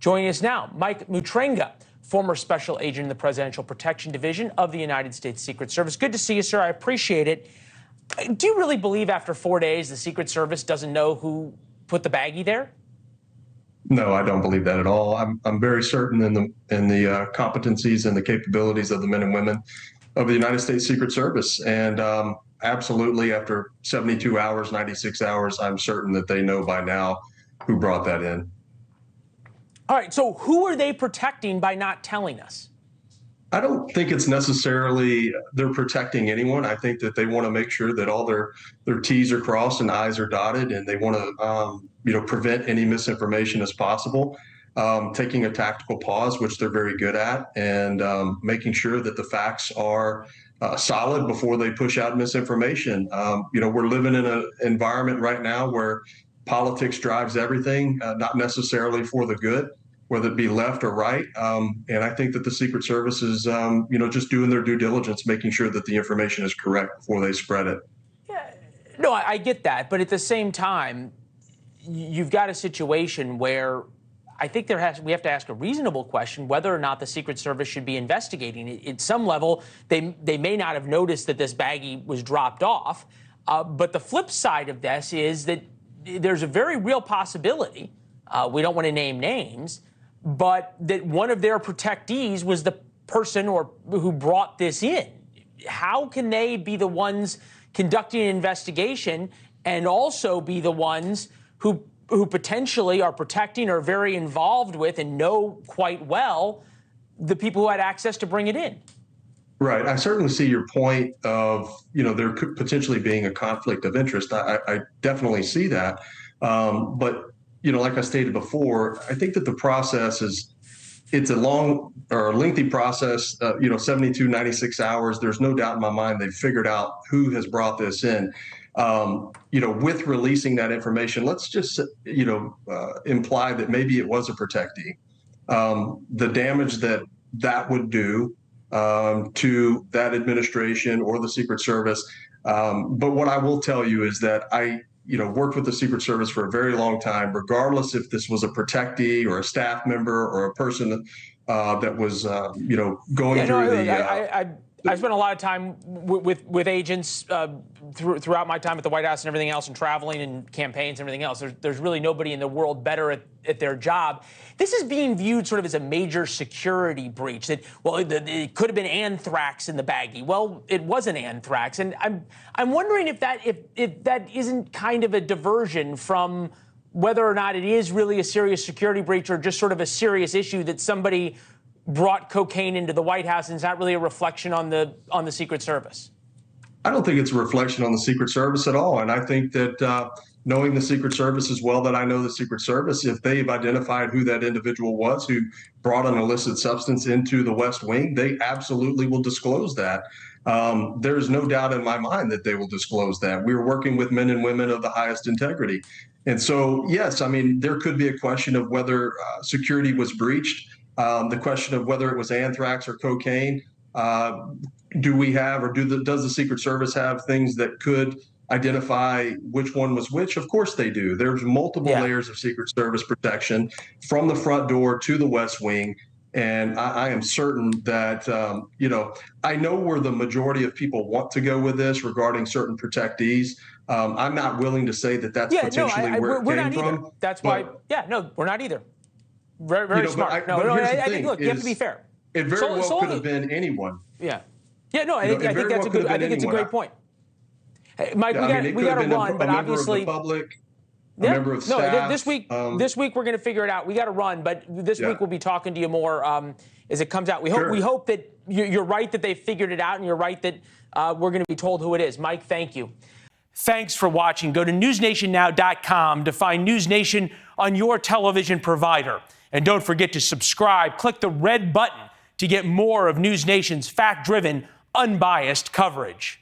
Joining us now, Mike Matranga, former special agent in the Presidential Protection Division of the United States Secret Service. Good to see you, sir. I appreciate it. Do you really believe after 4 days the Secret Service doesn't know who put the baggie there? No, I don't believe that at all. I'm very certain in the competencies and the capabilities of the men and women of the United States Secret Service. And absolutely, after 72 hours, 96 hours, I'm certain that they know by now who brought that in. All right, so who are they protecting by not telling us? I don't think it's necessarily they're protecting anyone. I think that they want to make sure that all their T's are crossed and I's are dotted, and they want to prevent any misinformation as possible. Taking a tactical pause, which they're very good at, and making sure that the facts are solid before they push out misinformation. We're living in an environment right now where politics drives everything, not necessarily for the good, whether it be left or right. And I think that the Secret Service is, just doing their due diligence, making sure that the information is correct before they spread it. Yeah, no, I get that. But at the same time, you've got a situation where I think we have to ask a reasonable question whether or not the Secret Service should be investigating. At some level, they may not have noticed that this baggie was dropped off. But the flip side of this is that there's a very real possibility, we don't want to name names, but that one of their protectees was the person who brought this in. How can they be the ones conducting an investigation and also be the ones who potentially are protecting or very involved with and know quite well the people who had access to bring it in? Right. I certainly see your point of, there could potentially being a conflict of interest. I definitely see that. But like I stated before, I think that the process it's a long or lengthy process, 72, 96 hours. There's no doubt in my mind they've figured out who has brought this in. With releasing that information, let's just, imply that maybe it was a protectee. The damage that would do to that administration or the Secret Service. But what I will tell you is that I worked with the Secret Service for a very long time, regardless if this was a protectee or a staff member or a person that was, going through I spent a lot of time with agents throughout my time at the White House and everything else, and traveling and campaigns and everything else. There's really nobody in the world better at their job. This is being viewed sort of as a major security breach. That it could have been anthrax in the baggie. Well, it wasn't anthrax, and I'm wondering if that isn't kind of a diversion from whether or not it is really a serious security breach or just sort of a serious issue that somebody brought cocaine into the White House, and it's not really a reflection on the Secret Service. I don't think it's a reflection on the Secret Service at all. And I think that knowing the Secret Service as well that I know the Secret Service, if they've identified who that individual was who brought an illicit substance into the West Wing, they absolutely will disclose that. There's no doubt in my mind that they will disclose that. We are working with men and women of the highest integrity. And so, yes, there could be a question of whether security was breached. The question of whether it was anthrax or cocaine, do we have or does the Secret Service have things that could identify which one was which? Of course they do. There's multiple layers of Secret Service protection from the front door to the West Wing. And I am certain that, I know where the majority of people want to go with this regarding certain protectees. I'm not willing to say that that's potentially where it came from. That's why, we're not either. Very, very smart. I think, look, you have to be fair. It very well could have been anyone. I think that's it's a great point. Hey, Mike, we got to run, but obviously, a member of staff. This week we're going to figure it out. We got to run, but this week we'll be talking to you more as it comes out. We hope that you're right that they figured it out, and you're right that we're going to be told who it is. Mike, thank you. Thanks for watching. Go to newsnationnow.com to find NewsNation on your television provider. And don't forget to subscribe. Click the red button to get more of NewsNation's fact-driven, unbiased coverage.